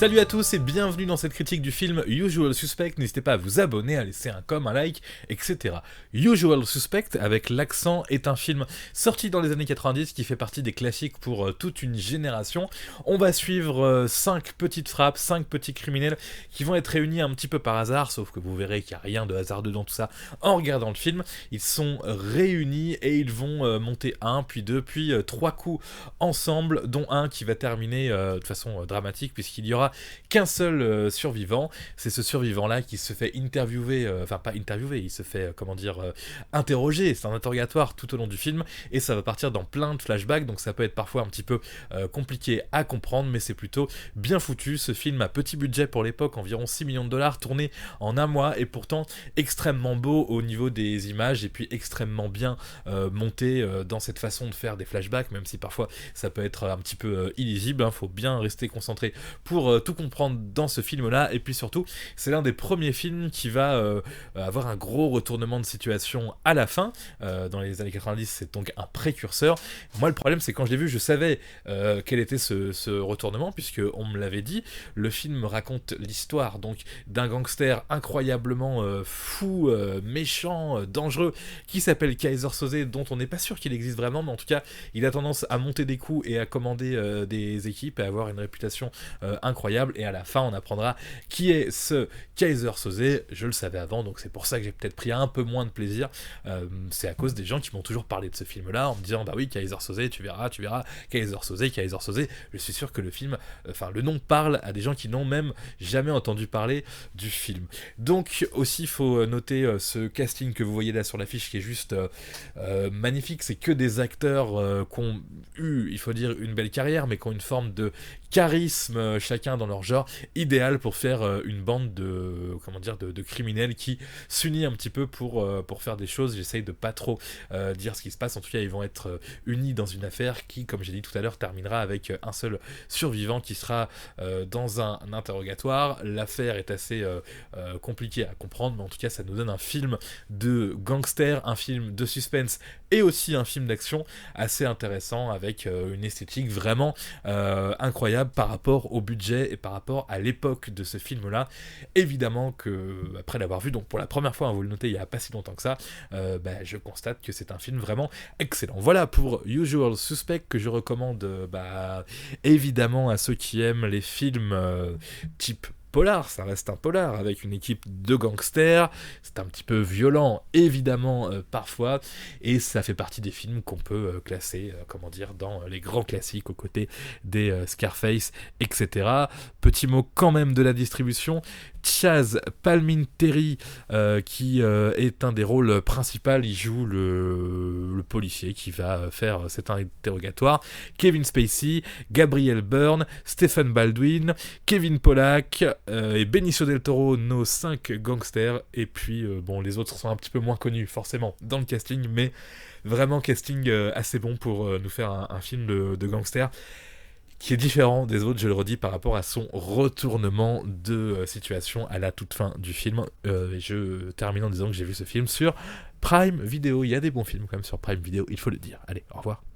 Salut à tous et bienvenue dans cette critique du film Usual Suspect. N'hésitez pas à vous abonner, à laisser un com, un like, etc. Usual Suspect, avec l'accent, est un film sorti dans les années 90 qui fait partie des classiques pour toute une génération. On va suivre 5 petites frappes, 5 petits criminels qui vont être réunis un petit peu par hasard, sauf que vous verrez qu'il n'y a rien de hasardeux dans tout ça en regardant le film. Ils sont réunis et ils vont monter un, puis deux, puis trois coups ensemble, dont un qui va terminer de façon dramatique puisqu'il y aura qu'un seul survivant. C'est ce survivant là qui se fait interviewer, enfin pas interviewer, il se fait interroger, c'est un interrogatoire tout au long du film et ça va partir dans plein de flashbacks, donc ça peut être parfois un petit peu compliqué à comprendre, mais c'est plutôt bien foutu. Ce film a petit budget pour l'époque, environ 6 millions de dollars, tourné en un mois et pourtant extrêmement beau au niveau des images et puis extrêmement bien monté dans cette façon de faire des flashbacks, même si parfois ça peut être un petit peu illisible, faut bien rester concentré pour tout comprendre dans ce film-là. Et puis surtout, c'est l'un des premiers films qui va avoir un gros retournement de situation à la fin. Dans les années 90, c'est donc un précurseur. Moi, le problème, c'est quand je l'ai vu, je savais quel était ce retournement, puisque on me l'avait dit. Le film raconte l'histoire donc d'un gangster incroyablement fou, méchant, dangereux, qui s'appelle Kaiser Soze, dont on n'est pas sûr qu'il existe vraiment, mais en tout cas, il a tendance à monter des coups et à commander des équipes et à avoir une réputation incroyable. Et à la fin, on apprendra qui est ce Kaiser Soze. Je le savais avant, donc c'est pour ça que j'ai peut-être pris un peu moins de plaisir. C'est à cause des gens qui m'ont toujours parlé de ce film-là, en me disant bah oui, Kaiser Soze, tu verras, Kaiser Soze, Kaiser Soze. Je suis sûr que le film, le nom parle à des gens qui n'ont même jamais entendu parler du film. Donc aussi, il faut noter ce casting que vous voyez là sur l'affiche qui est juste magnifique. C'est que des acteurs qui ont eu, il faut dire, une belle carrière, mais qui ont une forme de charisme chacun dans leur genre, idéal pour faire une bande de criminels qui s'unit un petit peu pour faire des choses. J'essaye de pas trop dire ce qui se passe. En tout cas, ils vont être unis dans une affaire qui, comme j'ai dit tout à l'heure, terminera avec un seul survivant qui sera dans un interrogatoire. L'affaire est assez compliquée à comprendre, mais en tout cas, ça nous donne un film de gangster, un film de suspense et aussi un film d'action assez intéressant avec une esthétique vraiment incroyable par rapport au budget et par rapport à l'époque de ce film-là. Évidemment que, après l'avoir vu donc pour la première fois, vous le notez, il n'y a pas si longtemps que ça, je constate que c'est un film vraiment excellent. Voilà pour Usual Suspect, que je recommande évidemment à ceux qui aiment les films type polar. Ça reste un polar avec une équipe de gangsters, c'est un petit peu violent évidemment parfois, et ça fait partie des films qu'on peut classer dans les grands classiques aux côtés des Scarface, etc. Petit mot quand même de la distribution. Chaz Palminteri qui est un des rôles principaux, il joue le policier qui va faire cet interrogatoire. Kevin Spacey, Gabriel Byrne, Stephen Baldwin, Kevin Pollak et Benicio del Toro, nos 5 gangsters. Et puis les autres sont un petit peu moins connus forcément dans le casting, mais vraiment casting assez bon pour nous faire un film de gangsters qui est différent des autres, je le redis, par rapport à son retournement de situation à la toute fin du film. Et je termine en disant que j'ai vu ce film sur Prime Video. Il y a des bons films quand même sur Prime Video, il faut le dire. Allez, au revoir.